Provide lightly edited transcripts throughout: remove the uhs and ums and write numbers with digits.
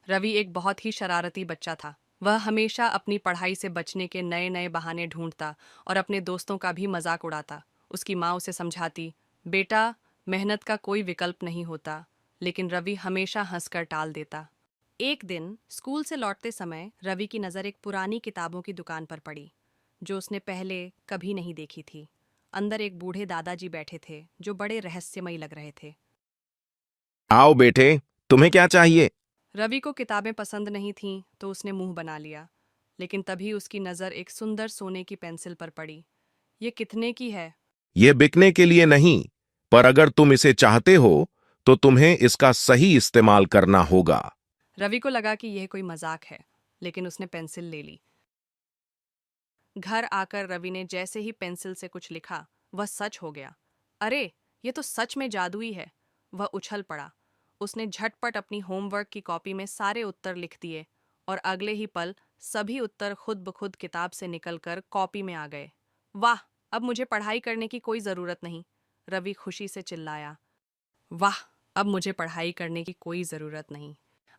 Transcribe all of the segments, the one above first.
रवि एक बहुत ही शरारती बच्चा था। वह हमेशा अपनी पढ़ाई से बचने के नए नए बहाने ढूंढता और अपने दोस्तों का भी मजाक उड़ाता। उसकी माँ उसे समझाती, बेटा, मेहनत का कोई विकल्प नहीं होता, लेकिन रवि हमेशा हंसकर टाल देता। एक दिन स्कूल से लौटते समय रवि की नज़र एक पुरानी किताबों की दुकान पर पड़ी, जो उसने पहले कभी नहीं देखी थी। अंदर एक बूढ़े दादाजी बैठे थे, जो बड़े रहस्यमयी लग रहे थे। आओ बेटे, तुम्हें क्या चाहिए? रवि को किताबें पसंद नहीं थीं, तो उसने मुंह बना लिया। लेकिन तभी उसकी नज़र एक सुंदर सोने की पेंसिल पर पड़ी। ये कितने की है? यह बिकने के लिए नहीं, पर अगर तुम इसे चाहते हो तो तुम्हें इसका सही इस्तेमाल करना होगा। रवि को लगा कि यह कोई मजाक है, लेकिन उसने पेंसिल ले ली। घर आकर रवि ने जैसे ही पेंसिल से कुछ लिखा, वह सच हो गया। अरे, ये तो सच में जादुई है। वह उछल पड़ा। उसने झटपट अपनी होमवर्क की कॉपी में सारे उत्तर लिख दिए, और अगले ही पल सभी उत्तर खुद ब खुद किताब से निकलकर कॉपी में आ गए। वाह, अब मुझे पढ़ाई करने की कोई जरूरत नहीं, रवि खुशी से चिल्लाया। वाह, अब मुझे पढ़ाई करने की कोई ज़रूरत नहीं।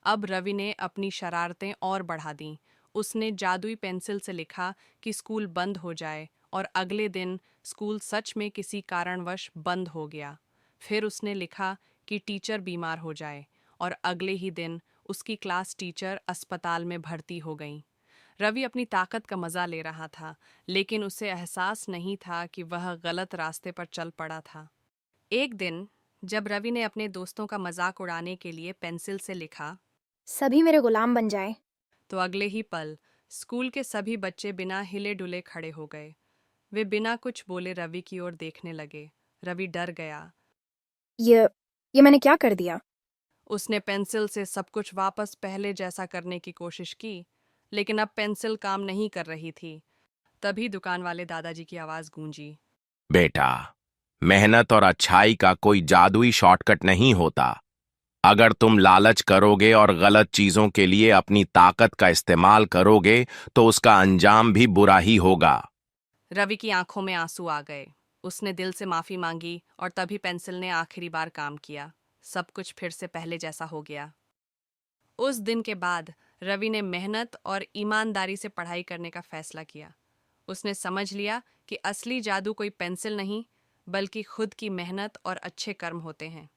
अब रवि ने अपनी शरारतें और बढ़ा दीं। उसने जादुई पेंसिल से लिखा कि स्कूल बंद हो जाए, और अगले दिन स्कूल सच में किसी कारणवश बंद हो गया। फिर उसने लिखा कि टीचर बीमार हो जाए, और अगले ही दिन उसकी क्लास टीचर अस्पताल में भर्ती हो गई। रवि अपनी ताकत का मज़ा ले रहा था, लेकिन उसे एहसास नहीं था कि वह गलत रास्ते पर चल पड़ा था। एक दिन जब रवि ने अपने दोस्तों का मजाक उड़ाने के लिए पेंसिल से लिखा, सभी मेरे गुलाम बन जाएं। तो अगले ही पल स्कूल के सभी बच्चे बिना हिले डुले खड़े हो गए। वे बिना कुछ बोले रवि की ओर देखने लगे। रवि डर गया। ये ये मैंने क्या कर दिया? उसने पेंसिल से सब कुछ वापस पहले जैसा करने की कोशिश की, लेकिन अब पेंसिल काम नहीं कर रही थी। तभी दुकान वाले दादाजी की आवाज गूंजी। बेटा, मेहनत और अच्छाई का कोई जादुई शॉर्टकट नहीं होता। अगर तुम लालच करोगे और गलत चीजों के लिए अपनी ताकत का इस्तेमाल करोगे तो उसका अंजाम भी बुरा ही होगा। रवि की आंखों में आंसू आ गए। उसने दिल से माफी मांगी, और तभी पेंसिल ने आखिरी बार काम किया। सब कुछ फिर से पहले जैसा हो गया। उस दिन के बाद रवि ने मेहनत और ईमानदारी से पढ़ाई करने का फैसला किया। उसने समझ लिया कि असली जादू कोई पेंसिल नहीं, बल्कि खुद की मेहनत और अच्छे कर्म होते हैं।